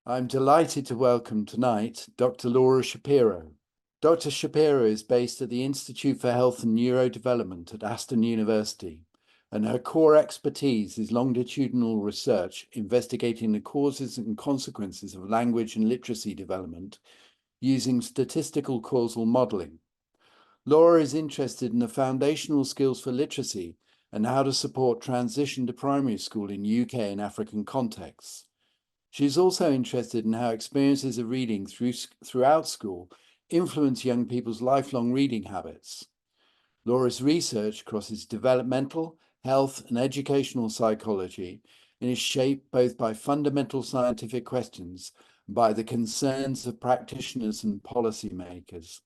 I'm delighted to welcome tonight Dr. Laura Shapiro. Dr. Shapiro is based at the Institute for Health and Neurodevelopment at Aston University, and her core expertise is longitudinal research investigating the causes and consequences of language and literacy development using statistical causal modeling. Laura is interested in the foundational skills for literacy and how to support transition to primary school in UK and African contexts. She's also interested in how experiences of reading throughout school influence young people's lifelong reading habits. Laura's research crosses developmental, health, and educational psychology and is shaped both by fundamental scientific questions and by the concerns of practitioners and policymakers.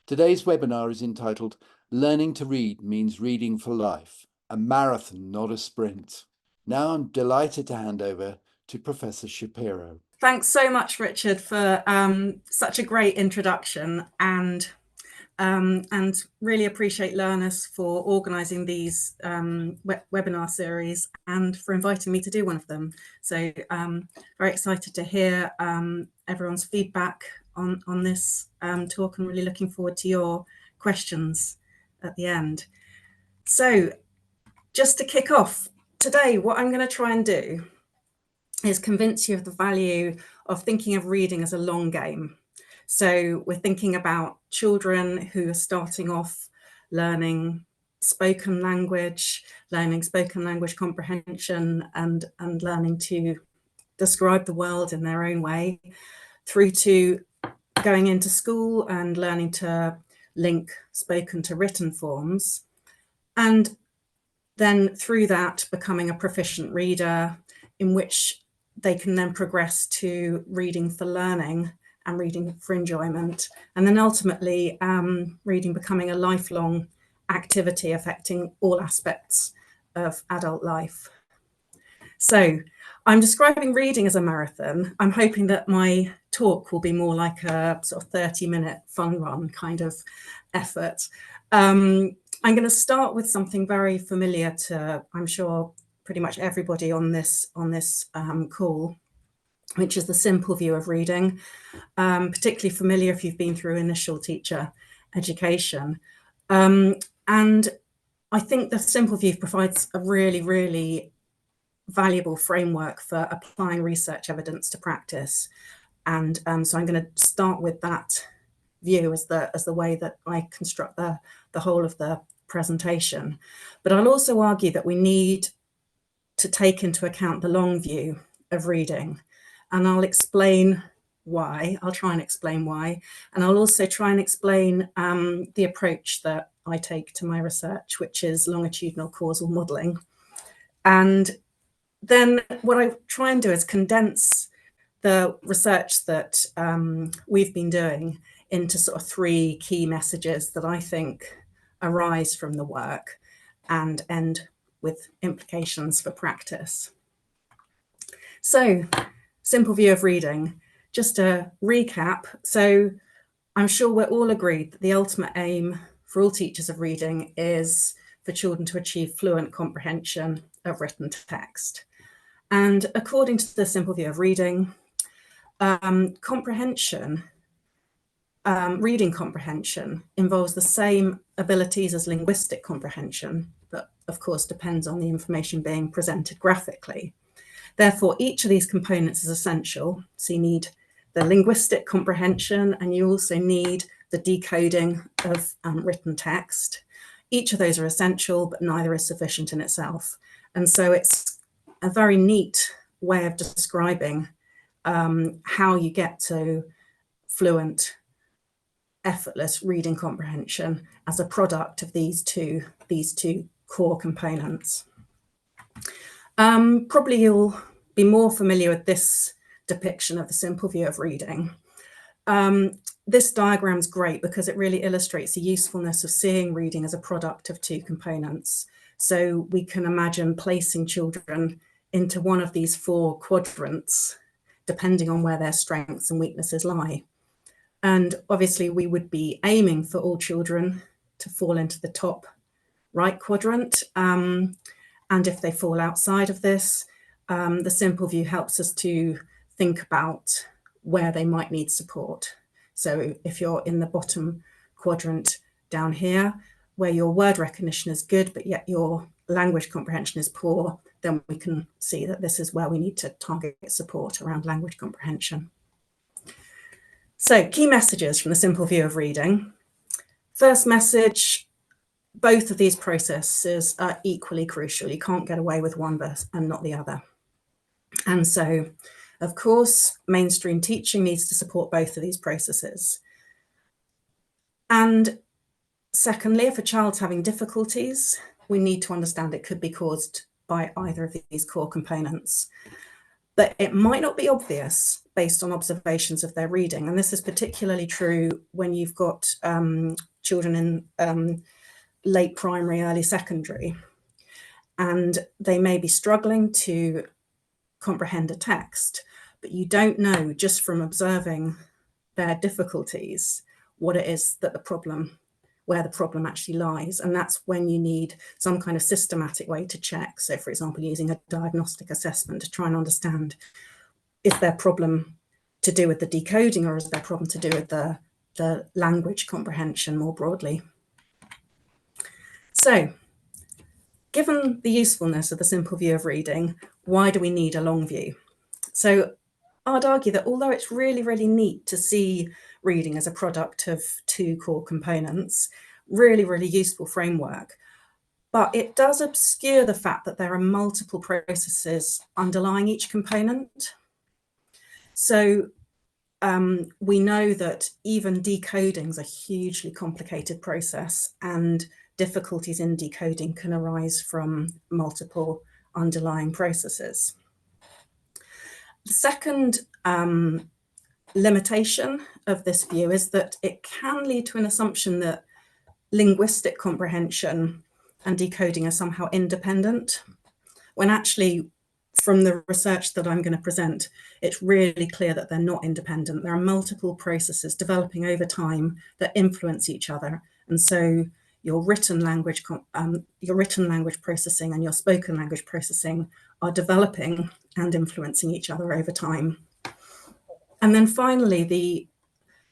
Today's webinar is entitled Learning to Read Means Reading for Life, a marathon, not a sprint. Now I'm delighted to hand over to Professor Shapiro. Thanks so much, Richard, for such a great introduction, and really appreciate Learnus for organising these webinar series and for inviting me to do one of them. So very excited to hear everyone's feedback on this talk, and really looking forward to your questions at the end. So just to kick off, today what I'm going to try and do is convince you of the value of thinking of reading as a long game. So we're thinking about children who are starting off learning spoken language comprehension, and learning to describe the world in their own way, through to going into school and learning to link spoken to written forms, and then through that becoming a proficient reader, in which they can then progress to reading for learning and reading for enjoyment, and then ultimately reading becoming a lifelong activity affecting all aspects of adult life. So I'm describing reading as a marathon. I'm hoping that my talk will be more like a sort of 30-minute fun run kind of effort. I'm going to start with something very familiar to, I'm sure, pretty much everybody on this call, which is the simple view of reading, particularly familiar if you've been through initial teacher education. And I think the simple view provides a really, really valuable framework for applying research evidence to practice. And so I'm going to start with that view as the way that I construct the whole of the presentation. But I'll also argue that we need to take into account the long view of reading, and I'll explain why. I'll try and explain why, and I'll also try and explain the approach that I take to my research, which is longitudinal causal modelling. And then what I try and do is condense the research that we've been doing into sort of three key messages that I think arise from the work and end with implications for practice. So, simple view of reading. Just to recap, so I'm sure we're all agreed that the ultimate aim for all teachers of reading is for children to achieve fluent comprehension of written text. And according to the simple view of reading, reading comprehension involves the same abilities as linguistic comprehension, but of course depends on the information being presented graphically. Therefore, each of these components is essential. So you need the linguistic comprehension, and you also need the decoding of written text. Each of those are essential, but neither is sufficient in itself. And so it's a very neat way of describing how you get to fluent, effortless reading comprehension as a product of these two core components. Probably you'll be more familiar with this depiction of the simple view of reading. This diagram is great because it really illustrates the usefulness of seeing reading as a product of two components. So we can imagine placing children into one of these four quadrants, depending on where their strengths and weaknesses lie. And obviously we would be aiming for all children to fall into the top right quadrant. And if they fall outside of this, the simple view helps us to think about where they might need support. So if you're in the bottom quadrant down here, where your word recognition is good, but yet your language comprehension is poor, then we can see that this is where we need to target support around language comprehension. So key messages from the simple view of reading. First message, both of these processes are equally crucial. You can't get away with one and not the other. And so, of course, mainstream teaching needs to support both of these processes. And secondly, if a child's having difficulties, we need to understand it could be caused by either of these core components. But it might not be obvious based on observations of their reading. And this is particularly true when you've got children in late primary, early secondary, and they may be struggling to comprehend a text, but you don't know just from observing their difficulties what it is that where the problem actually lies. And that's when you need some kind of systematic way to check. So for example, using a diagnostic assessment to try and understand, is their problem to do with the decoding, or is their problem to do with the language comprehension more broadly? So given the usefulness of the simple view of reading, why do we need a long view? So I'd argue that although it's really, really neat to see reading as a product of two core components, really, really useful framework, but it does obscure the fact that there are multiple processes underlying each component. So we know that even decoding is a hugely complicated process, and difficulties in decoding can arise from multiple underlying processes. The second limitation of this view is that it can lead to an assumption that linguistic comprehension and decoding are somehow independent, when actually, from the research that I'm going to present, it's really clear that they're not independent. There are multiple processes developing over time that influence each other. And so your written language processing and your spoken language processing are developing and influencing each other over time. And then finally, the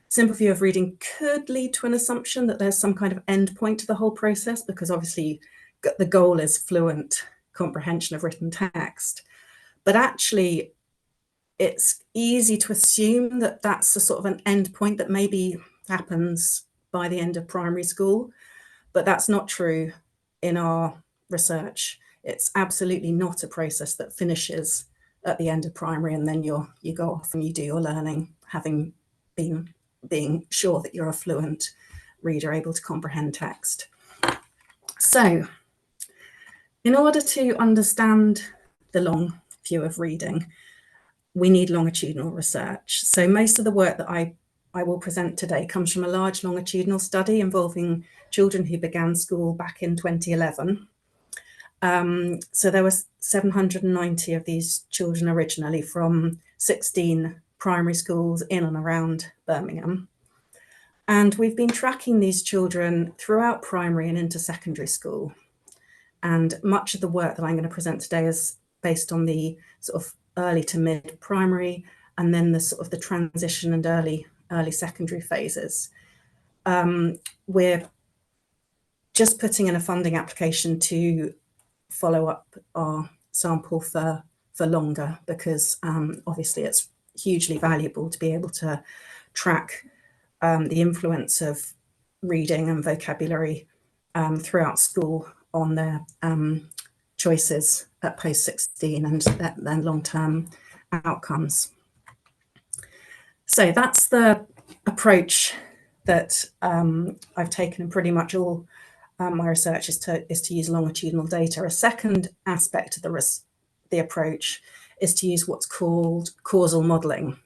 simple view of reading could lead to an assumption that there's some kind of endpoint to the whole process, because obviously the goal is fluent comprehension of written text. But actually, it's easy to assume that that's a sort of an endpoint that maybe happens by the end of primary school, but that's not true in our research. It's absolutely not a process that finishes at the end of primary and then you go off and you do your learning, having being sure that you're a fluent reader able to comprehend text. So in order to understand the long view of reading, we need longitudinal research. So most of the work that I will present today comes from a large longitudinal study involving children who began school back in 2011. So there were 790 of these children originally from 16 primary schools in and around Birmingham. And we've been tracking these children throughout primary and into secondary school. And much of the work that I'm going to present today is based on the sort of early to mid primary and then the sort of the transition and early secondary phases. We're just putting in a funding application to follow up our sample for longer, because obviously it's hugely valuable to be able to track the influence of reading and vocabulary throughout school on their choices at post 16 and then long-term outcomes. So that's the approach that I've taken in pretty much all my research is to use longitudinal data. A second aspect of the approach is to use what's called causal modelling.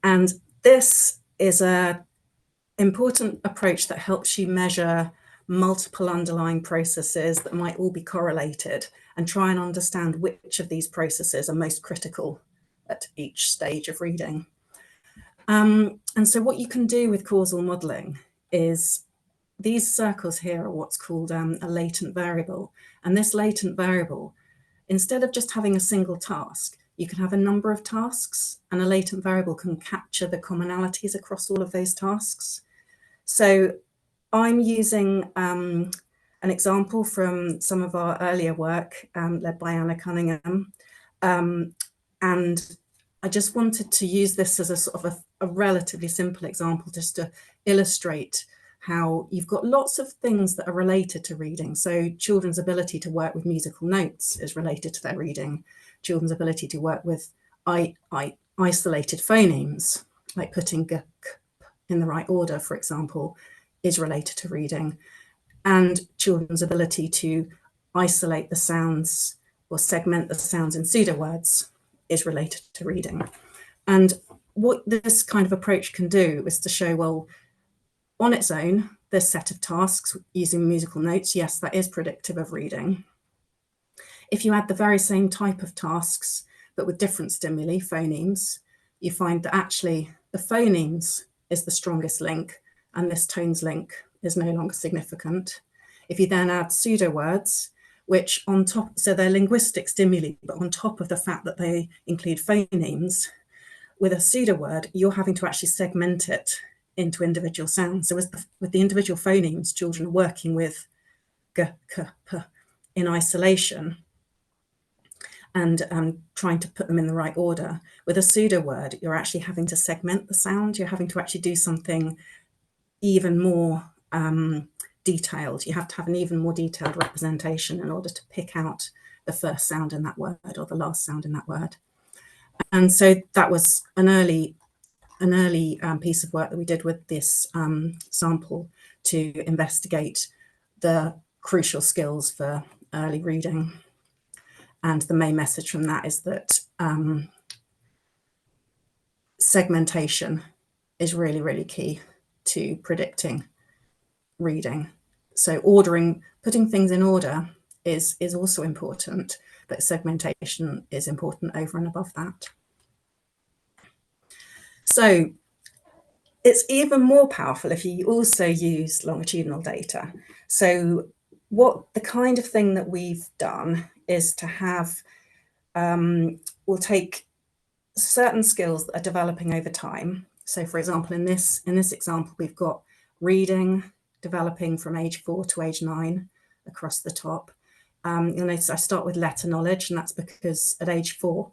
And this is an important approach that helps you measure multiple underlying processes that might all be correlated and try and understand which of these processes are most critical at each stage of reading. And so what you can do with causal modelling is these circles here are what's called a latent variable. And this latent variable, instead of just having a single task, you can have a number of tasks, and a latent variable can capture the commonalities across all of those tasks. So I'm using an example from some of our earlier work led by Anna Cunningham. And I just wanted to use this as a sort of a relatively simple example just to illustrate how you've got lots of things that are related to reading. So children's ability to work with musical notes is related to their reading. Children's ability to work with isolated phonemes, like putting g, k, p in the right order, for example, is related to reading. And children's ability to isolate the sounds or segment the sounds in pseudo words is related to reading. And what this kind of approach can do is to show, well, on its own, this set of tasks using musical notes, yes, that is predictive of reading. If you add the very same type of tasks, but with different stimuli, phonemes, you find that actually the phonemes is the strongest link, and this tones link is no longer significant. If you then add pseudo words, which on top, so they're linguistic stimuli, but on top of the fact that they include phonemes, with a pseudo word, you're having to actually segment it into individual sounds. So with the individual phonemes, children are working with g, k, p in isolation and trying to put them in the right order. With a pseudo word, you're actually having to segment the sound. You're having to actually do something even more detailed. You have to have an even more detailed representation in order to pick out the first sound in that word or the last sound in that word. And so that was an early piece of work that we did with this sample to investigate the crucial skills for early reading. And the main message from that is that segmentation is really, really key to predicting reading. So putting things in order is also important, but segmentation is important over and above that. So it's even more powerful if you also use longitudinal data. So the kind of thing that we've done is to have, we'll take certain skills that are developing over time. So for example, in this example, we've got reading developing from age 4 to age 9 across the top. You'll notice I start with letter knowledge, and that's because at age 4,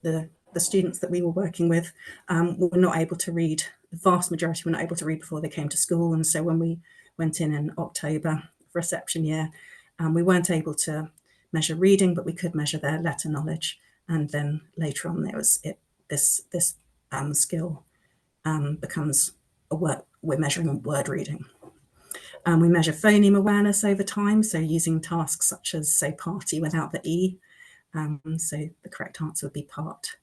the students that we were working with were not able to read. The vast majority were not able to read before they came to school. And so when we went in October for reception year, we weren't able to measure reading, but we could measure their letter knowledge. And then later on, this skill becomes we're measuring word reading. We measure phoneme awareness over time, so using tasks such as, say, party without the E. So the correct answer would be part.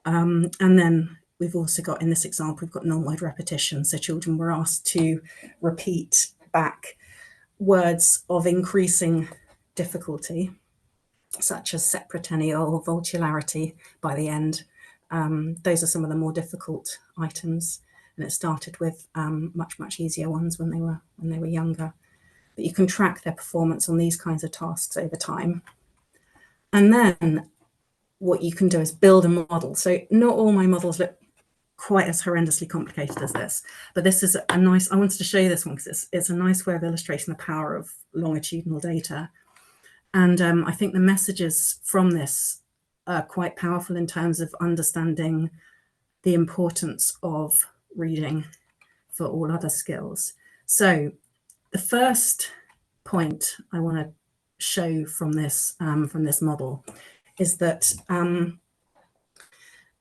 And then we've also got, in this example, we've got non-word repetition. So children were asked to repeat back words of increasing difficulty, such as seprotennial, voltularity by the end. Those are some of the more difficult items. And it started with much easier ones when they were younger. But you can track their performance on these kinds of tasks over time. And then what you can do is build a model. So not all my models look quite as horrendously complicated as this, but this is a nice, I wanted to show you this one because it's a nice way of illustrating the power of longitudinal data. And I think the messages from this are quite powerful in terms of understanding the importance of reading for all other skills. So the first point I want to show from this model is that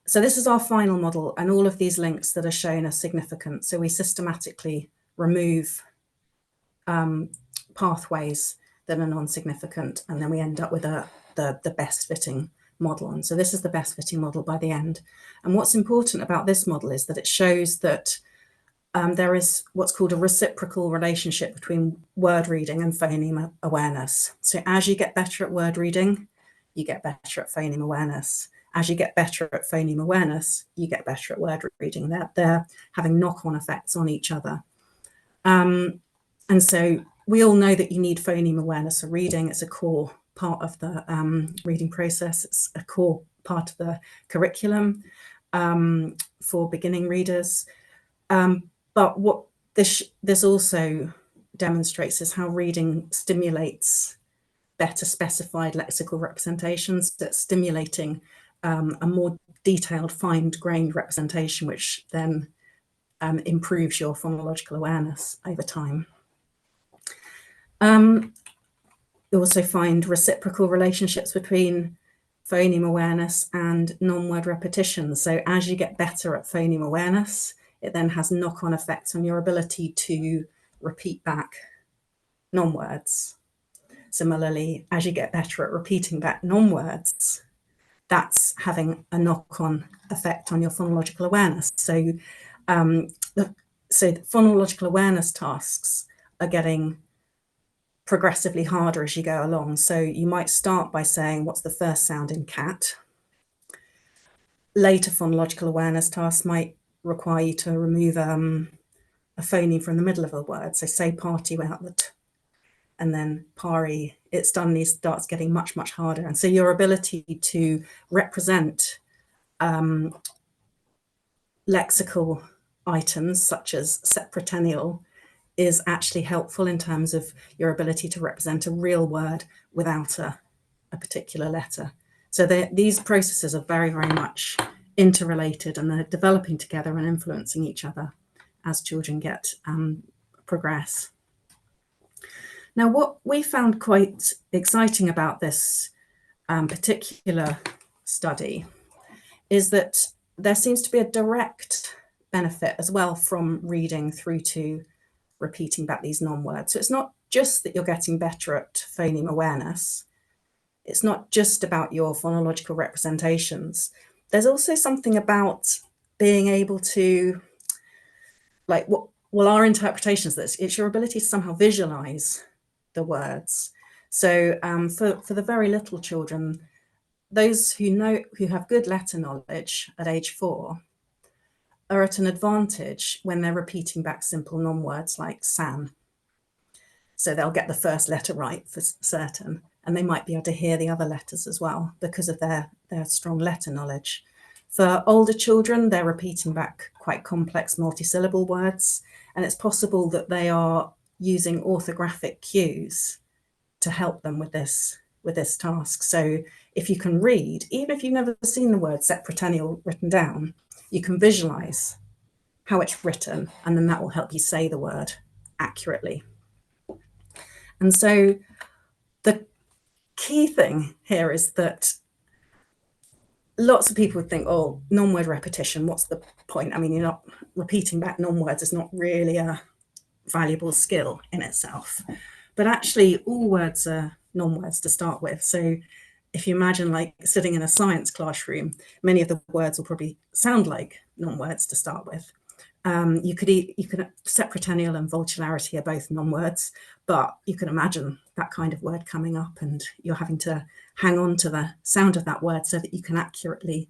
so this is our final model, and all of these links that are shown are significant. So we systematically remove pathways that are non-significant, and then we end up with the best fitting model. And so this is the best fitting model by the end. And what's important about this model is that it shows that there is what's called a reciprocal relationship between word reading and phoneme awareness. So as you get better at word reading, you get better at phoneme awareness. As you get better at phoneme awareness, you get better at word reading. They're having knock-on effects on each other. And so we all know that you need phoneme awareness for reading. It's a core part of the reading process. It's a core part of the curriculum for beginning readers. But what this also demonstrates is how reading stimulates better specified lexical representations, that's stimulating a more detailed, fine-grained representation, which then improves your phonological awareness over time. You also find reciprocal relationships between phoneme awareness and non-word repetition. So as you get better at phoneme awareness, it then has knock-on effects on your ability to repeat back non-words. Similarly, as you get better at repeating back non-words, that's having a knock-on effect on your phonological awareness. So, the phonological awareness tasks are getting progressively harder as you go along. So you might start by saying, what's the first sound in cat? Later phonological awareness tasks might require you to remove a phoneme from the middle of a word. So say party without the t, and then pari, it suddenly starts getting much, much harder. And so your ability to represent lexical items such as septennial is actually helpful in terms of your ability to represent a real word without a particular letter. So these processes are very, very much interrelated, and they're developing together and influencing each other as children progress. Now, what we found quite exciting about this particular study is that there seems to be a direct benefit as well from reading through to repeating back these non-words. So it's not just that you're getting better at phoneme awareness. It's not just about your phonological representations. There's also something about being able to, like, well, our interpretations of this, it's your ability to somehow visualize the words. So for the very little children, those who have good letter knowledge at age 4 are at an advantage when they're repeating back simple non-words like san. So they'll get the first letter right for certain, and they might be able to hear the other letters as well because of their strong letter knowledge. For older children, they're repeating back quite complex multisyllable words, and it's possible that they are using orthographic cues to help them with this task. So if you can read, even if you've never seen the word septennial written down, you can visualize how it's written, and then that will help you say the word accurately. And so the key thing here is that lots of people would think, oh, non-word repetition, what's the point? I mean, you're not repeating back non-words, is not really a valuable skill in itself. But actually, all words are non-words to start with. So if you imagine like sitting in a science classroom, many of the words will probably sound like non-words to start with. You could septennial and voltularity are both non-words, but you can imagine that kind of word coming up and you're having to hang on to the sound of that word so that you can accurately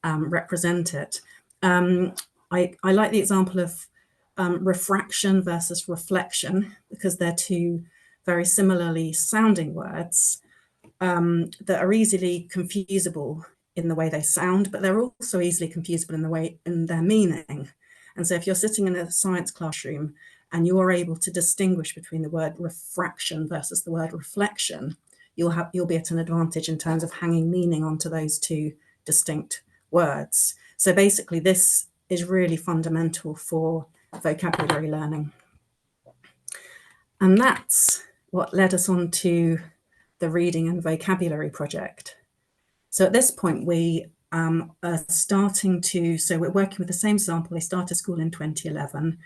represent it. I like the example of refraction versus reflection, because they're two very similarly sounding words that are easily confusable in the way they sound, but they're also easily confusable in their meaning. And so if you're sitting in a science classroom and you're able to distinguish between the word refraction versus the word reflection, you'll be at an advantage in terms of hanging meaning onto those two distinct words. So basically, this is really fundamental for vocabulary learning. And that's what led us on to the Reading and Vocabulary Project. So at this point, we are starting to, so we're working with the same sample. They started school in 2011.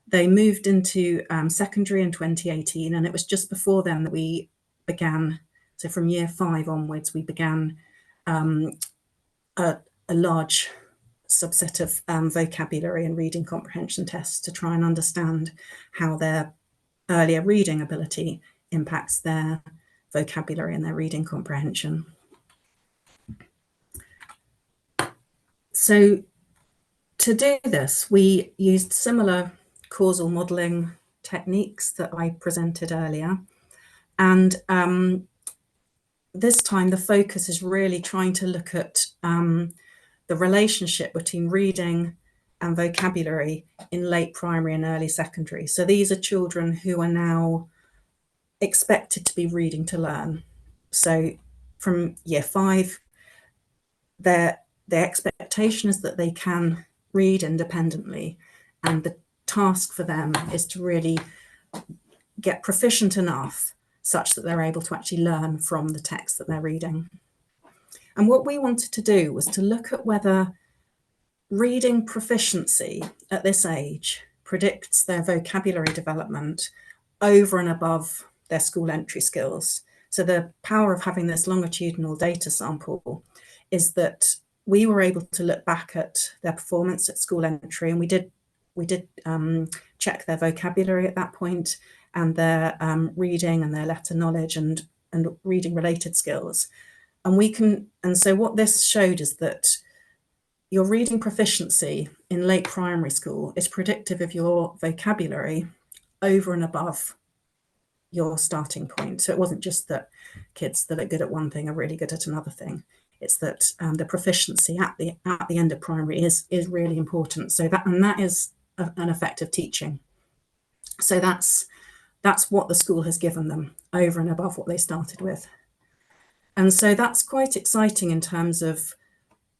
They moved into secondary in 2018, and it was just before then that we began, so from year 5 onwards, we began a large subset of vocabulary and reading comprehension tests to try and understand how their earlier reading ability impacts their vocabulary and their reading comprehension. So to do this, we used similar causal modelling techniques that I presented earlier. And this time the focus is really trying to look at the relationship between reading and vocabulary in late primary and early secondary. So these are children who are now expected to be reading to learn. So from year 5, their expectation is that they can read independently, and the task for them is to really get proficient enough such that they're able to actually learn from the text that they're reading. And what we wanted to do was to look at whether reading proficiency at this age predicts their vocabulary development over and above their school entry skills. So the power of having this longitudinal data sample is that we were able to look back at their performance at school entry, and we did check their vocabulary at that point, and their reading and their letter knowledge and reading related skills. And so what this showed is that your reading proficiency in late primary school is predictive of your vocabulary over and above your starting point. So it wasn't just that kids that are good at one thing are really good at another thing. It's that the proficiency at the end of primary is really important. So that is an effect of teaching. So that's what the school has given them over and above what they started with. And so that's quite exciting in terms of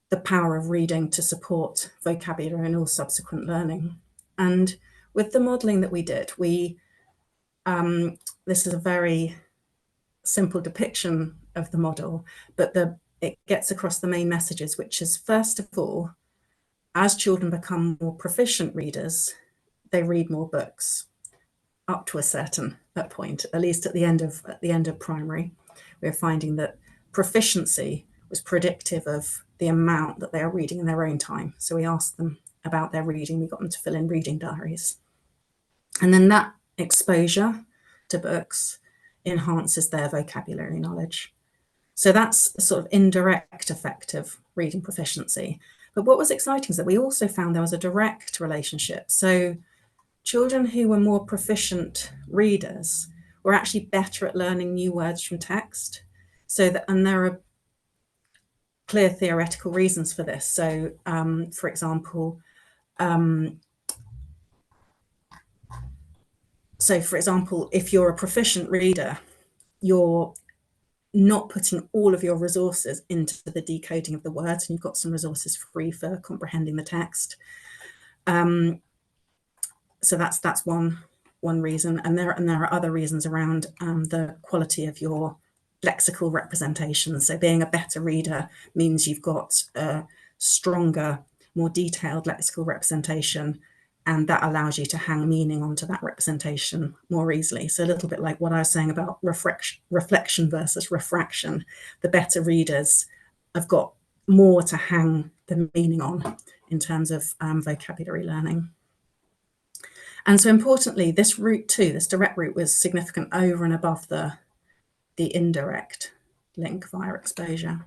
the power of reading to support vocabulary and all subsequent learning. And with the modelling that we did, this is a very simple depiction of the model, but it gets across the main messages, which is, first of all, as children become more proficient readers, they read more books up to a certain point, at least at the end of primary. We're finding that proficiency was predictive of the amount that they are reading in their own time. So we asked them about their reading. We got them to fill in reading diaries. And then that exposure to books enhances their vocabulary knowledge. So that's a sort of indirect effect of reading proficiency. But what was exciting is that we also found there was a direct relationship. So children who were more proficient readers were actually better at learning new words from text. And there are clear theoretical reasons for this. So, for example, if you're a proficient reader, you're not putting all of your resources into the decoding of the words, and you've got some resources free for comprehending the text. So that's one reason, and there are other reasons around the quality of your lexical representation. So being a better reader means you've got a stronger, more detailed lexical representation, and that allows you to hang meaning onto that representation more easily. So a little bit like what I was saying about reflection versus refraction. The better readers have got more to hang the meaning on in terms of vocabulary learning. And so importantly, this route too, this direct route, was significant over and above the indirect link via exposure.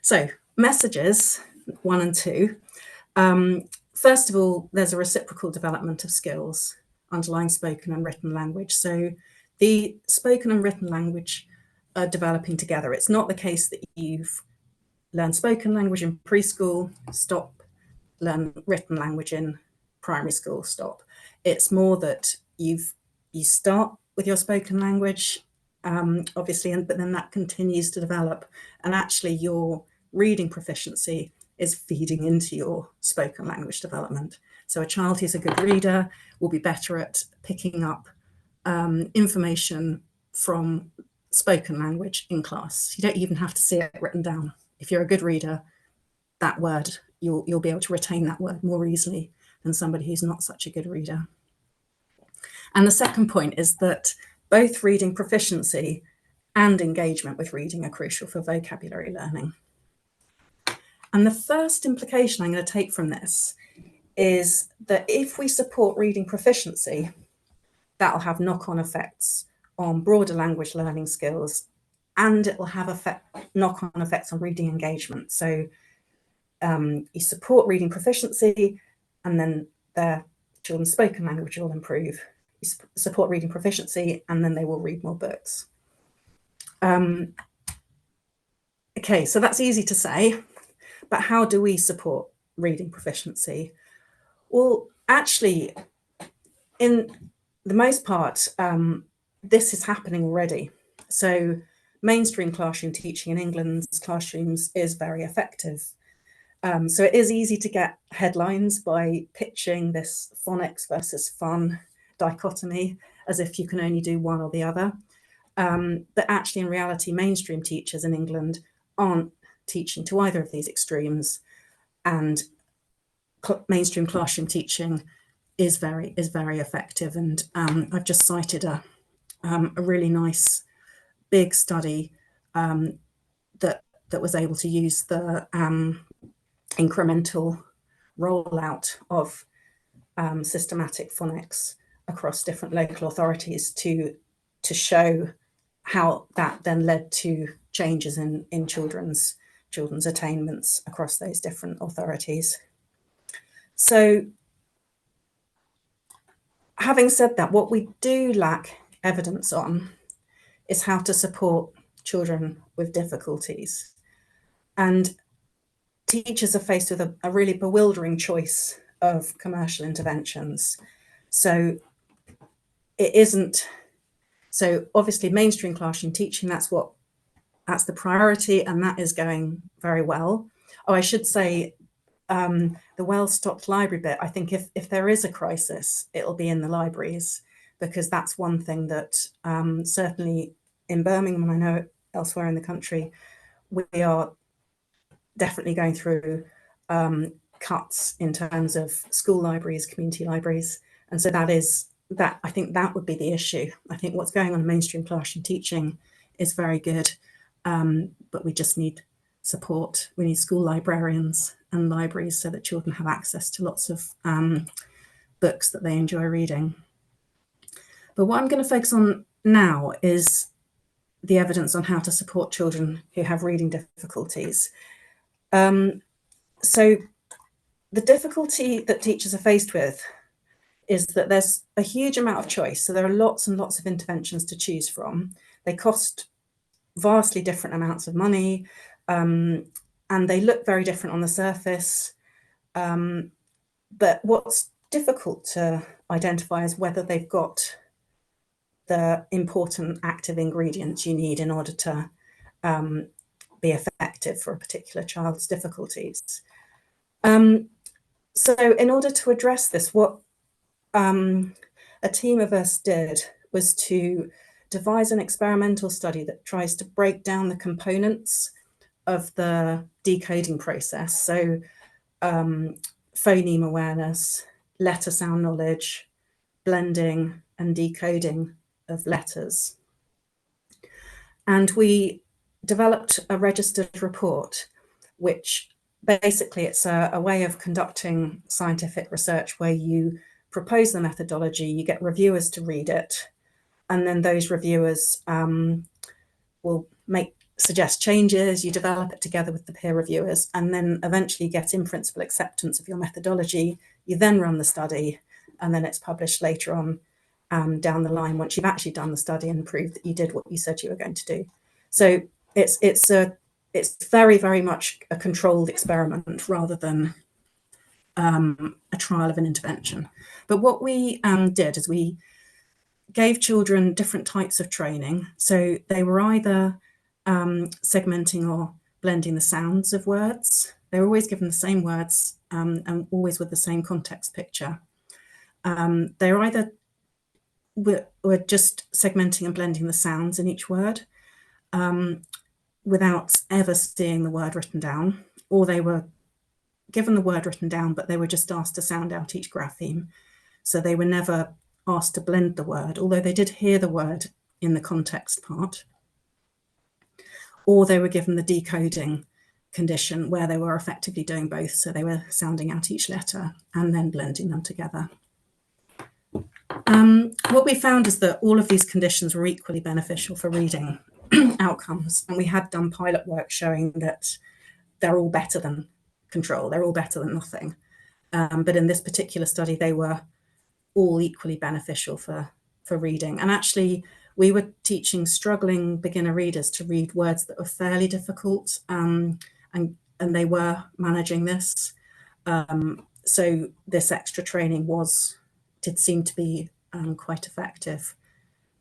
So messages 1 and 2. First of all, there's a reciprocal development of skills underlying spoken and written language. So the spoken and written language are developing together. It's not the case that you've learned spoken language in preschool, stop, learn written language in primary school, stop. It's more that you start with your spoken language, obviously, but then that continues to develop, and actually your reading proficiency is feeding into your spoken language development. So a child who's a good reader will be better at picking up information from spoken language in class. You don't even have to see it written down. If you're a good reader, that word, you'll be able to retain that word more easily than somebody who's not such a good reader. And the second point is that both reading proficiency and engagement with reading are crucial for vocabulary learning. And the first implication I'm going to take from this is that if we support reading proficiency, that'll have knock-on effects on broader language learning skills, and it will have knock-on effects on reading engagement. So you support reading proficiency, and then their children's spoken language will improve. You support reading proficiency, and then they will read more books. Okay, so that's easy to say, but how do we support reading proficiency? Well, actually, in the most part, this is happening already. So mainstream classroom teaching in England's classrooms is very effective. So it is easy to get headlines by pitching this phonics versus fun dichotomy as if you can only do one or the other. But actually, in reality, mainstream teachers in England aren't teaching to either of these extremes, and mainstream classroom teaching is very effective. And I've just cited a really nice big study that was able to use the incremental rollout of systematic phonics across different local authorities to show how that then led to changes in children's attainments across those different authorities. So having said that, what we do lack evidence on is how to support children with difficulties. And teachers are faced with a really bewildering choice of commercial interventions. So it isn't, so obviously mainstream classroom teaching, that's the priority, and that is going very well. Oh, I should say, the well-stocked library bit, I think if there is a crisis, it'll be in the libraries, because that's one thing that certainly in Birmingham, and I know elsewhere in the country, we are definitely going through cuts in terms of school libraries, community libraries. And so I think that would be the issue. I think what's going on in mainstream classroom teaching is very good, but we just need support. We need school librarians and libraries so that children have access to lots of books that they enjoy reading. But what I'm going to focus on now is the evidence on how to support children who have reading difficulties. So the difficulty that teachers are faced with is that there's a huge amount of choice. So there are lots and lots of interventions to choose from. They cost vastly different amounts of money, and they look very different on the surface. But what's difficult to identify is whether they've got the important active ingredients you need in order to be effective for a particular child's difficulties. So in order to address this, what a team of us did was to devise an experimental study that tries to break down the components of the decoding process. So phoneme awareness, letter sound knowledge, blending and decoding of letters. And we developed a registered report, which basically it's a way of conducting scientific research where you propose the methodology, you get reviewers to read it, and then those reviewers will suggest changes, you develop it together with the peer reviewers, and then eventually get in principle acceptance of your methodology. You then run the study, and then it's published later on down the line once you've actually done the study and proved that you did what you said you were going to do. So it's very, very much a controlled experiment rather than a trial of an intervention. But what we did is we gave children different types of training. So they were either segmenting or blending the sounds of words. They were always given the same words and always with the same context picture. They were either were just segmenting and blending the sounds in each word without ever seeing the word written down, or they were given the word written down, but they were just asked to sound out each grapheme. So they were never asked to blend the word, although they did hear the word in the context part. Or they were given the decoding condition where they were effectively doing both. So they were sounding out each letter and then blending them together. What we found is that all of these conditions were equally beneficial for reading outcomes. And we had done pilot work showing that they're all better than control. They're all better than nothing. But in this particular study, they were all equally beneficial for reading. And actually, we were teaching struggling beginner readers to read words that were fairly difficult, and they were managing this. So this extra training did seem to be quite effective,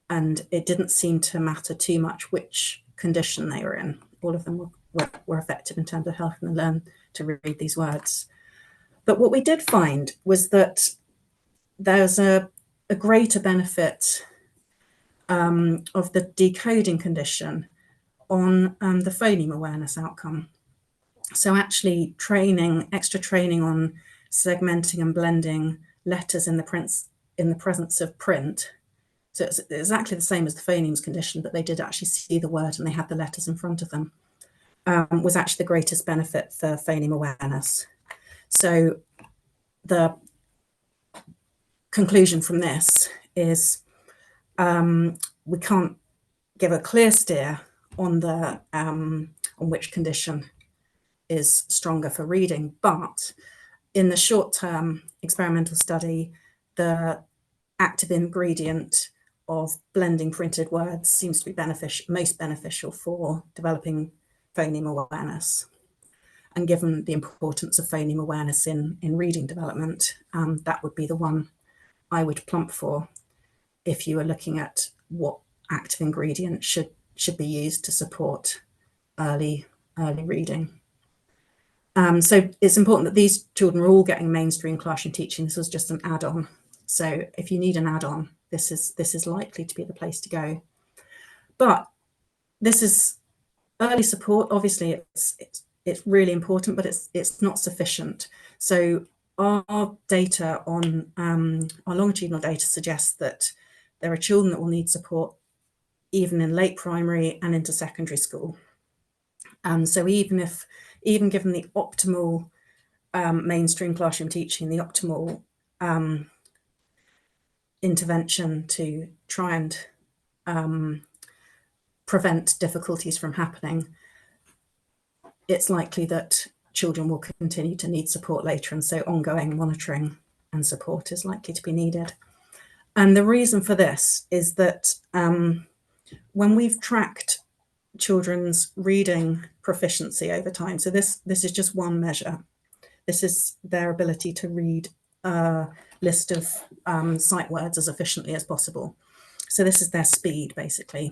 and it didn't seem to matter too much which condition they were in. All of them were effective in terms of helping them learn to read these words. But what we did find was that there's a greater benefit of the decoding condition on the phoneme awareness outcome. So actually extra training on segmenting and blending letters in the presence of print. So it's exactly the same as the phonemes condition, but they did actually see the word and they had the letters in front of them, was actually the greatest benefit for phoneme awareness. So the conclusion from this is we can't give a clear steer on which condition is stronger for reading, but in the short-term experimental study, the active ingredient of blending printed words seems to be most beneficial for developing phoneme awareness. And given the importance of phoneme awareness in reading development, that would be the one I would plump for if you were looking at what active ingredient should be used to support early reading. So it's important that these children are all getting mainstream classroom teaching. This was just an add-on. So if you need an add-on, this is likely to be the place to go. But this is early support. Obviously, it's really important, but it's not sufficient. So our data on our longitudinal data suggests that there are children that will need support even in late primary and into secondary school. So even given the optimal mainstream classroom teaching, the optimal intervention to try and prevent difficulties from happening, it's likely that children will continue to need support later, and so ongoing monitoring and support is likely to be needed. And the reason for this is that when we've tracked children's reading proficiency over time, so this is just one measure. This is their ability to read a list of sight words as efficiently as possible. So this is their speed, basically.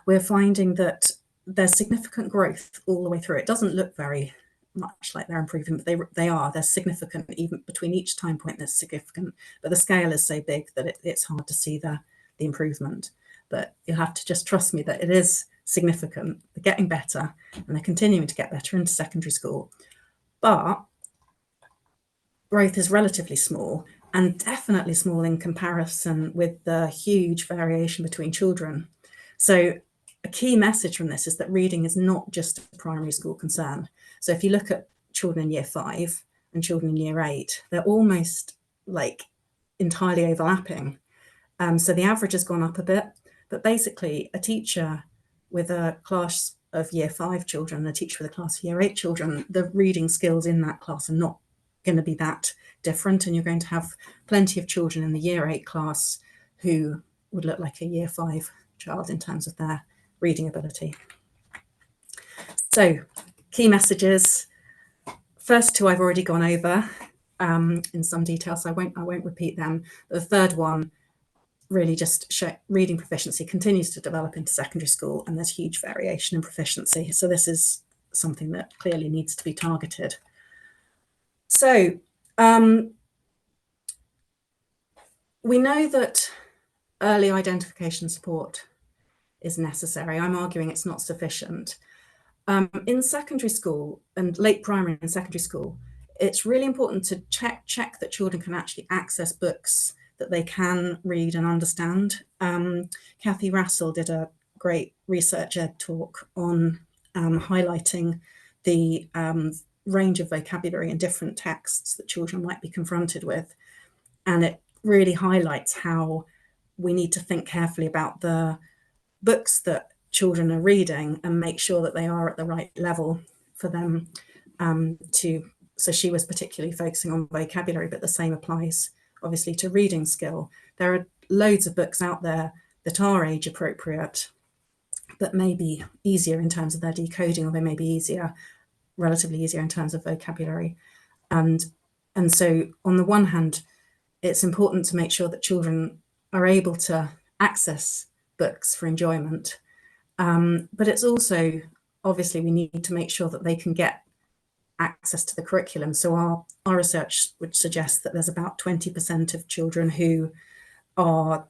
We're finding that there's significant growth all the way through. It doesn't look very much like they're improving, but they are. They're significant, even between each time point there's significant, but the scale is so big that it's hard to see the improvement. But you'll have to just trust me that it is significant. They're getting better, and they're continuing to get better into secondary school. But growth is relatively small, and definitely small in comparison with the huge variation between children. So a key message from this is that reading is not just a primary school concern. So if you look at children in year 5 and children in year 8, they're almost like entirely overlapping. So the average has gone up a bit, but basically a teacher with a class of year 5 children and a teacher with a class of year 8 children, the reading skills in that class are not going to be that different, and you're going to have plenty of children in the year 8 class who would look like a year 5 child in terms of their reading ability. So key messages. First two I've already gone over in some detail, so I won't repeat them. The third one really just reading proficiency continues to develop into secondary school, and there's huge variation in proficiency. So this is something that clearly needs to be targeted. So we know that early identification support is necessary. I'm arguing it's not sufficient. In secondary school and late primary and secondary school, it's really important to check that children can actually access books that they can read and understand. Kathy Rassel did a great research ed talk on highlighting the range of vocabulary in different texts that children might be confronted with. And it really highlights how we need to think carefully about the books that children are reading and make sure that they are at the right level for them so she was particularly focusing on vocabulary, but the same applies obviously to reading skill. There are loads of books out there that are age appropriate, but may be easier in terms of their decoding, or they may be easier, relatively easier in terms of vocabulary. And so on the one hand, it's important to make sure that children are able to access books for enjoyment. But it's also, obviously, we need to make sure that they can get access to the curriculum. So our research would suggest that there's about 20% of children who are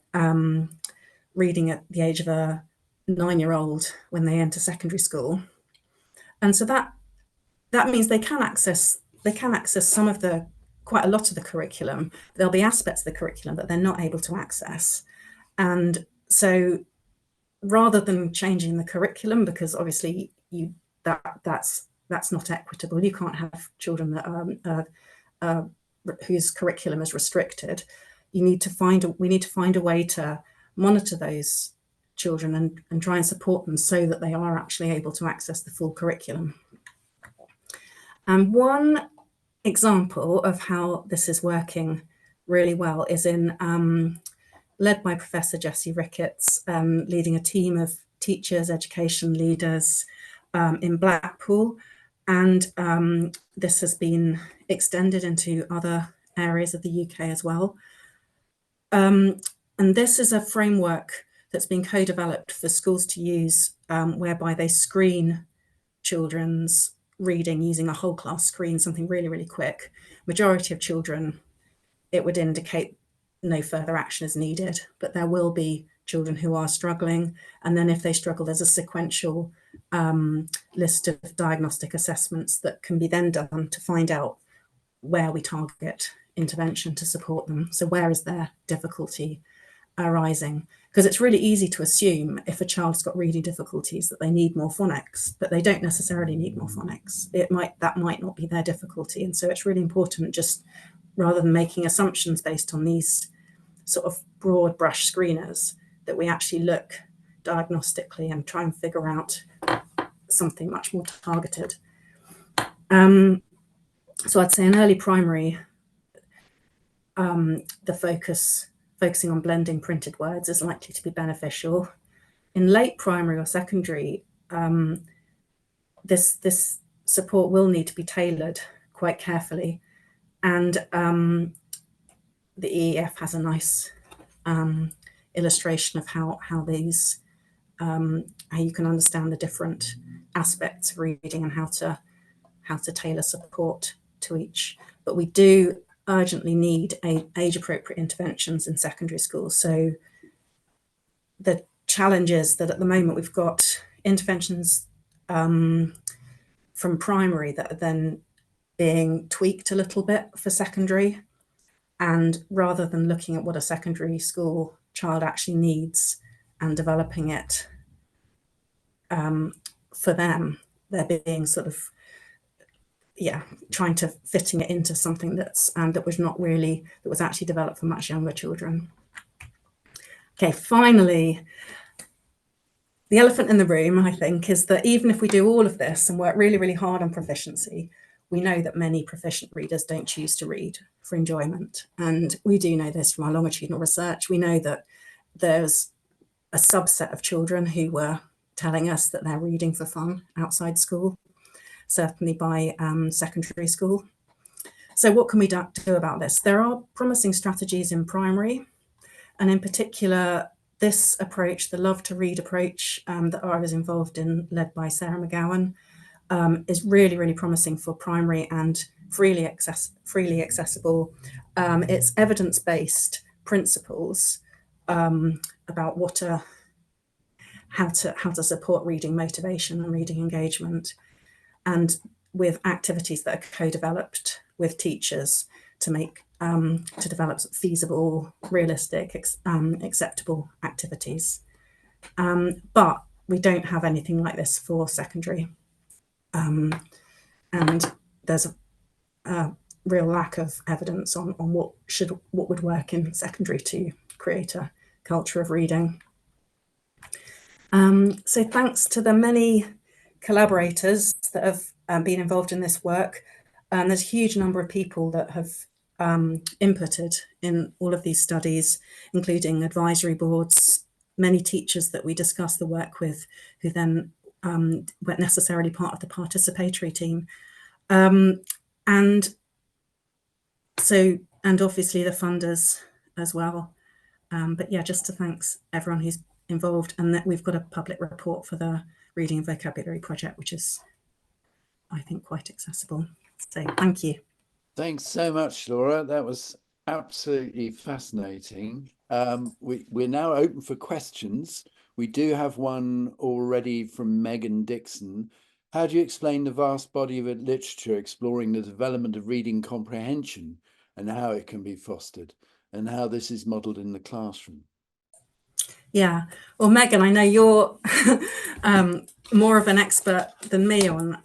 reading at the age of a 9-year-old when they enter secondary school. And so that means they can access some of the, quite a lot of the curriculum. There'll be aspects of the curriculum that they're not able to access. And so rather than changing the curriculum, because obviously that's not equitable, you can't have children that are whose curriculum is restricted. We need to find a way to monitor those children and try and support them so that they are actually able to access the full curriculum. And one example of how this is working really well is led by Professor Jessie Ricketts, leading a team of teachers, education leaders in Blackpool. And this has been extended into other areas of the UK as well. And this is a framework that's been co-developed for schools to use, whereby they screen children's reading using a whole class screen, something really, really quick. Majority of children, it would indicate no further action is needed, but there will be children who are struggling. And then if they struggle, there's a sequential list of diagnostic assessments that can be then done to find out where we target intervention to support them. So where is their difficulty arising? Because it's really easy to assume if a child's got reading difficulties that they need more phonics, but they don't necessarily need more phonics. That might not be their difficulty. And so it's really important, just rather than making assumptions based on these sort of broad brush screeners, that we actually look diagnostically and try and figure out something much more targeted. So I'd say in early primary, the focusing on blending printed words is likely to be beneficial. In late primary or secondary, this support will need to be tailored quite carefully. And the EEF has a nice illustration of how you can understand the different aspects of reading and how to tailor support to each. But we do urgently need age-appropriate interventions in secondary schools. So the challenge is that at the moment we've got interventions from primary that are then being tweaked a little bit for secondary. And rather than looking at what a secondary school child actually needs and developing it for them, they're being sort of, trying to fitting it into something that was actually developed for much younger children. Okay, finally, the elephant in the room, I think, is that even if we do all of this and work really, really hard on proficiency, we know that many proficient readers don't choose to read for enjoyment. And we do know this from our longitudinal research. We know that there's a subset of children who were telling us that they're reading for fun outside school, certainly by secondary school. So what can we do about this? There are promising strategies in primary, and in particular, this approach, the Love to Read approach that I was involved in, led by Sarah McGowan, is really, really promising for primary and freely accessible. It's evidence-based principles about how to support reading motivation and reading engagement, and with activities that are co-developed with teachers to develop feasible, realistic, acceptable activities. But we don't have anything like this for secondary. And there's a real lack of evidence on what would work in secondary to create a culture of reading. So thanks to the many collaborators that have been involved in this work, there's a huge number of people that have inputted in all of these studies, including advisory boards, many teachers that we discuss the work with who then weren't necessarily part of the participatory team. And obviously the funders as well. But yeah, just to thanks everyone who's involved, and that we've got a public report for the Reading and Vocabulary Project, which is, I think, quite accessible. So thank you. Thanks so much, Laura. That was absolutely fascinating. We're now open for questions. We do have one already from Megan Dixon. How do you explain the vast body of literature exploring the development of reading comprehension and how it can be fostered, and how this is modelled in the classroom? Yeah, well, Megan, I know you're more of an expert than me on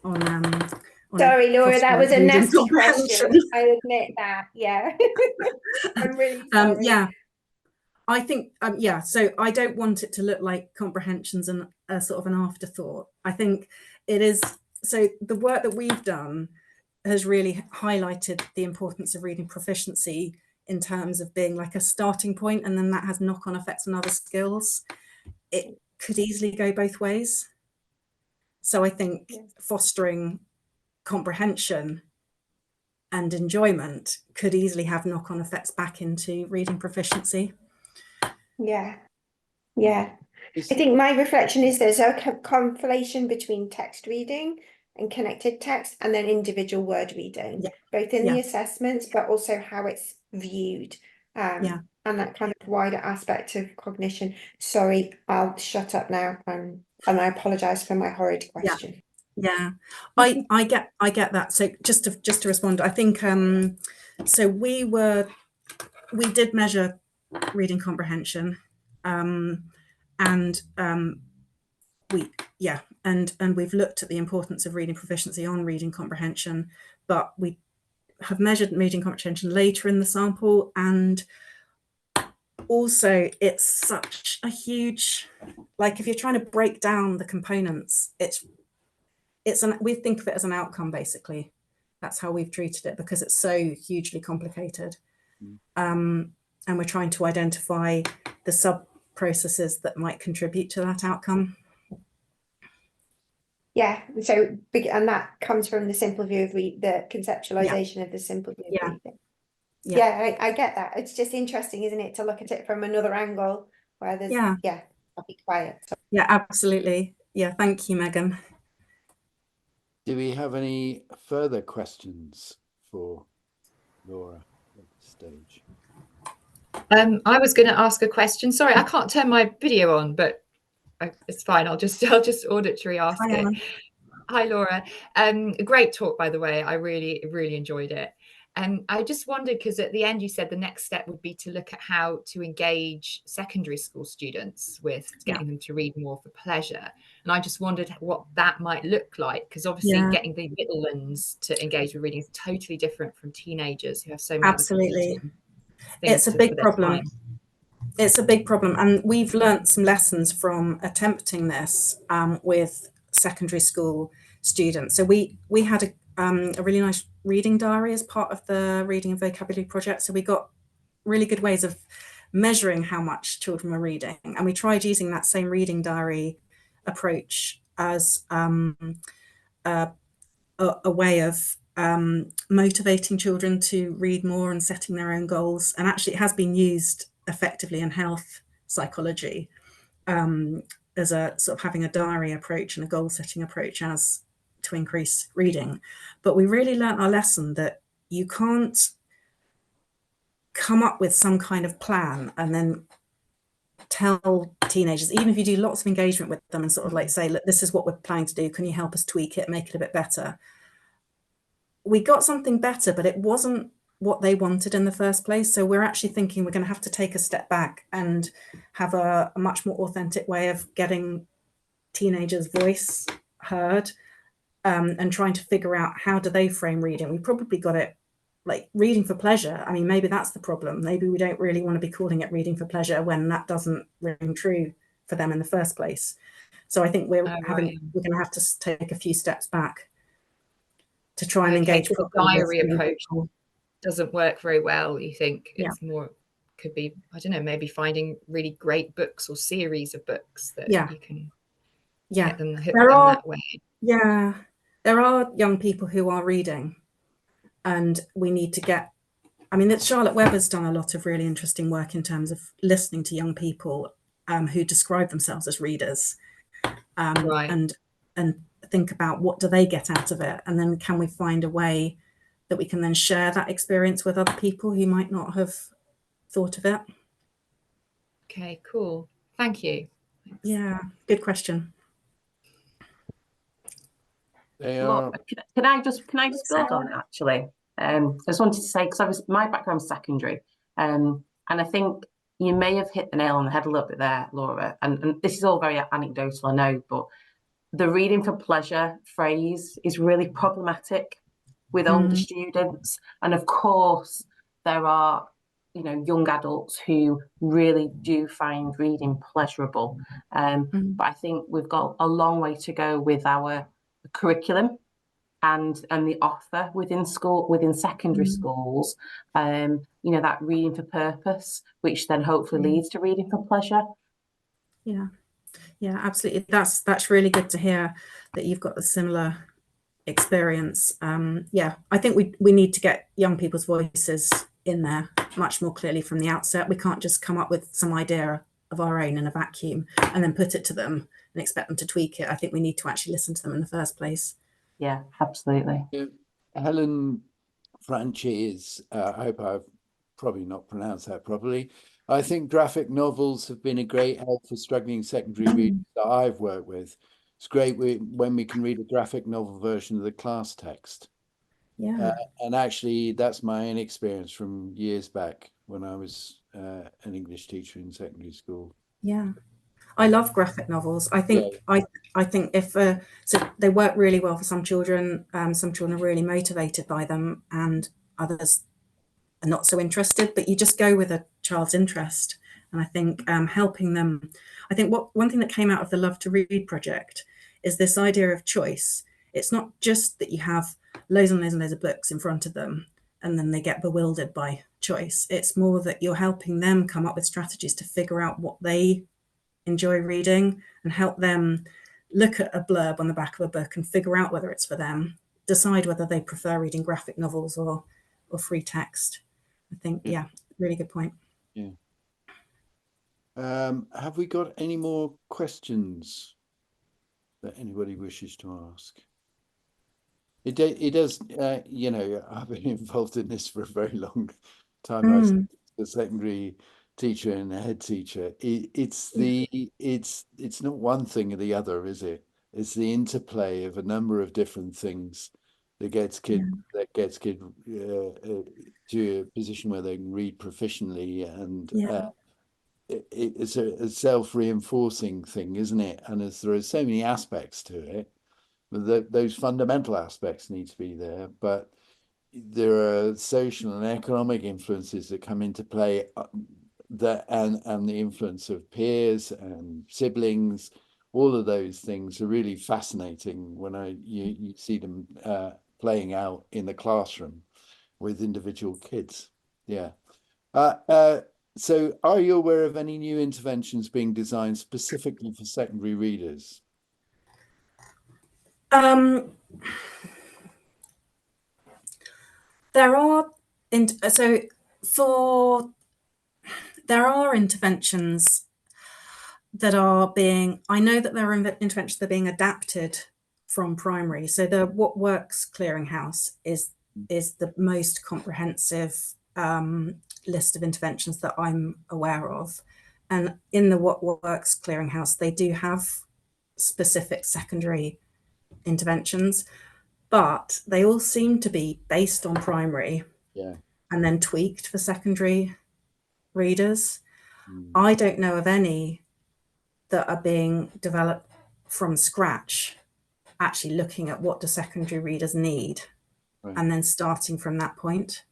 sorry, Laura, that was a nasty question. I admit that. Yeah. I'm really sorry. Yeah, I think yeah, so I don't want it to look like comprehension's and a sort of an afterthought. I think it is. So the work that we've done has really highlighted the importance of reading proficiency in terms of being like a starting point, and then that has knock-on effects on other skills. It could easily go both ways. So I think fostering comprehension and enjoyment could easily have knock-on effects back into reading proficiency. Yeah. I think my reflection is there's a conflation between text reading and connected text, and then individual word reading, both in the assessments, but also how it's viewed, and that kind of wider aspect of cognition. Sorry, I'll shut up now, and I apologise for my horrid question. Yeah, I get that. So just to respond, I think so we did measure reading comprehension, and we've looked at the importance of reading proficiency on reading comprehension, but we have measured reading comprehension later in the sample, and also it's such a huge, like, if you're trying to break down the components, we think of it as an outcome, basically. That's how we've treated it, because it's so hugely complicated. And we're trying to identify the sub-processes that might contribute to that outcome. Yeah, so and that comes from the simple view of the conceptualization of the simple view of reading. Yeah, I get that. It's just interesting, isn't it, to look at it from another angle where there's I'll be quiet. Yeah, absolutely. Yeah, thank you, Megan. Do we have any further questions for Laura at this stage? I was going to ask a question. Sorry, I can't turn my video on, but it's fine. I'll just auditory ask it. Hi, Laura. Great talk, by the way. I really enjoyed it. And I just wondered, because at the end you said the next step would be to look at how to engage secondary school students with getting them to read more for pleasure. And I just wondered what that might look like, because obviously getting the little ones to engage with reading is totally different from teenagers who have so many Absolutely. It's a big problem. It's a big problem. And we've learnt some lessons from attempting this with secondary school students. So we had a really nice reading diary as part of the Reading and Vocabulary Project. So we got really good ways of measuring how much children were reading. And we tried using that same reading diary approach as a way of motivating children to read more and setting their own goals. And actually it has been used effectively in health psychology as a sort of having a diary approach and a goal setting approach as to increase reading. But we really learnt our lesson that you can't come up with some kind of plan and then tell teenagers, even if you do lots of engagement with them and sort of like say, look, this is what we're planning to do, can you help us tweak it, make it a bit better? We got something better, but it wasn't what they wanted in the first place. So we're actually thinking we're going to have to take a step back and have a much more authentic way of getting teenagers' voice heard, and trying to figure out how do they frame reading. We probably got it like reading for pleasure. I mean, maybe that's the problem. Maybe we don't really want to be calling it reading for pleasure when that doesn't ring true for them in the first place. So I think we're going to have to take a few steps back to try and engage. The diary approach doesn't work very well, you think? It's more could be, I don't know, maybe finding really great books or series of books that you can get them, hook them that way. Yeah, there are young people who are reading, and we need to get, I mean, Charlotte Webber's done a lot of really interesting work in terms of listening to young people who describe themselves as readers, and think about what do they get out of it, and then can we find a way that we can then share that experience with other people who might not have thought of it. Okay, cool. Thank you. Thanks. Yeah, good question. Can I just build on it, actually? I just wanted to say, because my background's secondary, and I think you may have hit the nail on the head a little bit there, Laura, and this is all very anecdotal, I know, but the reading for pleasure phrase is really problematic with older students. And of course, there are, you know, young adults who really do find reading pleasurable. But I think we've got a long way to go with our curriculum and the offer within secondary schools, you know, that reading for purpose, which then hopefully leads to reading for pleasure. Yeah, absolutely. That's really good to hear that you've got a similar experience. Yeah, I think we need to get young people's voices in there much more clearly from the outset. We can't just come up with some idea of our own in a vacuum and then put it to them and expect them to tweak it. I think we need to actually listen to them in the first place. Yeah, absolutely. Helen Franchi's, I hope I've probably not pronounced that properly. I think graphic novels have been a great help for struggling secondary readers that I've worked with. It's great when we can read a graphic novel version of the class text. Yeah. And actually, that's my own experience from years back when I was an English teacher in secondary school. Yeah, I love graphic novels. I think I think if so they work really well for some children. Some children are really motivated by them, and others are not so interested. But you just go with a child's interest, and I think helping them. I think one thing that came out of the Love to Read project is this idea of choice. It's not just that you have loads and loads and loads of books in front of them, and then they get bewildered by choice. It's more that you're helping them come up with strategies to figure out what they enjoy reading and help them look at a blurb on the back of a book and figure out whether it's for them, decide whether they prefer reading graphic novels or free text. I think, yeah, really good point. Yeah. Have we got any more questions that anybody wishes to ask? It does, you know, I've been involved in this for a very long time. I was a secondary teacher and a head teacher. It's not one thing or the other, is it? It's the interplay of a number of different things that gets kid to a position where they can read proficiently, and it's a self-reinforcing thing, isn't it? And as there are so many aspects to it, those fundamental aspects need to be there, but there are social and economic influences that come into play, and the influence of peers and siblings. All of those things are really fascinating when you see them playing out in the classroom with individual kids. Yeah. So are you aware of any new interventions being designed specifically for secondary readers? There are there are interventions that are being, I know that there are interventions that are being adapted from primary. So the What Works Clearinghouse is the most comprehensive list of interventions that I'm aware of. And in the What Works Clearinghouse, they do have specific secondary interventions, but they all seem to be based on primary and then tweaked for secondary readers. I don't know of any that are being developed from scratch, actually looking at what do secondary readers need and then starting from that point.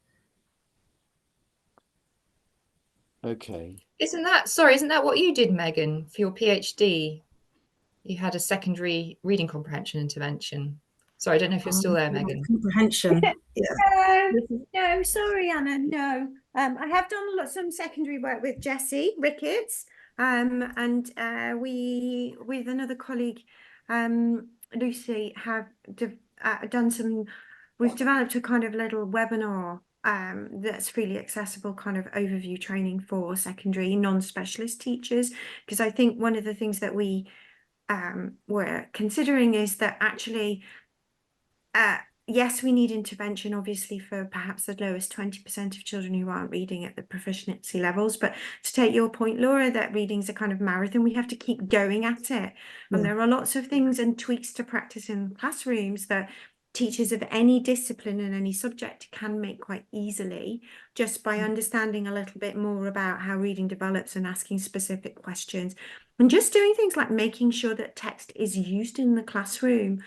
Okay. Isn't that what you did, Megan, for your PhD? You had a secondary reading comprehension intervention. Sorry, I don't know if you're still there, Megan. Comprehension. No, sorry, Anna, no. I have done some secondary work with Jessie Ricketts, and we, with another colleague, Lucy, have done some. We've developed a kind of little webinar that's really accessible, kind of overview training for secondary non-specialist teachers, because I think one of the things that we were considering is that actually, yes, we need intervention, obviously, for perhaps the lowest 20% of children who aren't reading at the proficiency levels. But to take your point, Laura, that reading's a kind of marathon, we have to keep going at it. And there are lots of things and tweaks to practice in classrooms that teachers of any discipline and any subject can make quite easily, just by understanding a little bit more about how reading develops and asking specific questions. And just doing things like making sure that text is used in the classroom,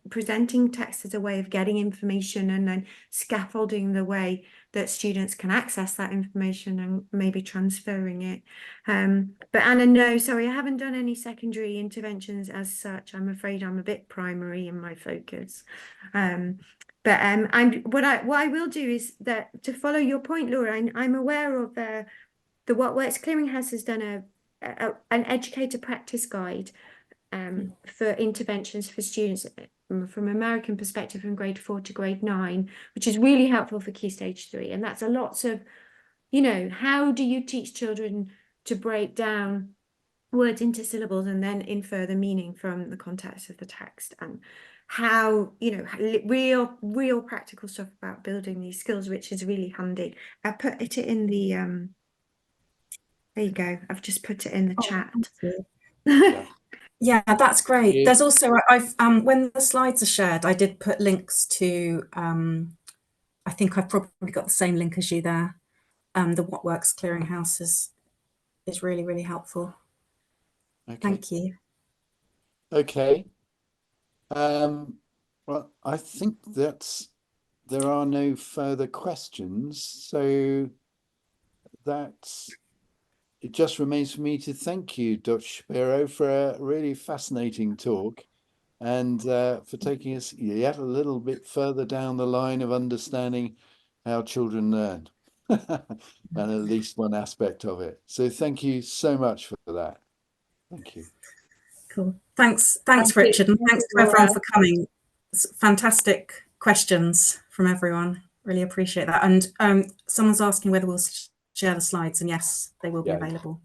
presenting text as a way of getting information, and then scaffolding the way that students can access that information and maybe transferring it. But Anna, no, sorry, I haven't done any secondary interventions as such. I'm afraid I'm a bit primary in my focus. But what I will do is that, to follow your point, Laura, I'm aware of the What Works Clearinghouse has done an educator practice guide for interventions for students from American perspective from grade 4 to grade 9, which is really helpful for Key Stage 3. And that's a lots of, how do you teach children to break down words into syllables and then infer the meaning from the context of the text, and how, real practical stuff about building these skills, which is really handy. I put it in the, there you go. I've just put it in the chat. Yeah, that's great. There's also, I've when the slides are shared, I did put links to, I think I've probably got the same link as you there. The What Works Clearinghouse is really, really helpful. Okay. Thank you. Okay. Well, I think there are no further questions, so it just remains for me to thank you, Dr. Shapiro, for a really fascinating talk, and for taking us yet a little bit further down the line of understanding how children learn, and at least one aspect of it. So thank you so much for that. Thank you. Cool. Thanks, Richard, and thanks to everyone for coming. It's fantastic questions from everyone. Really appreciate that. And someone's asking whether we'll share the slides, and yes, they will be available.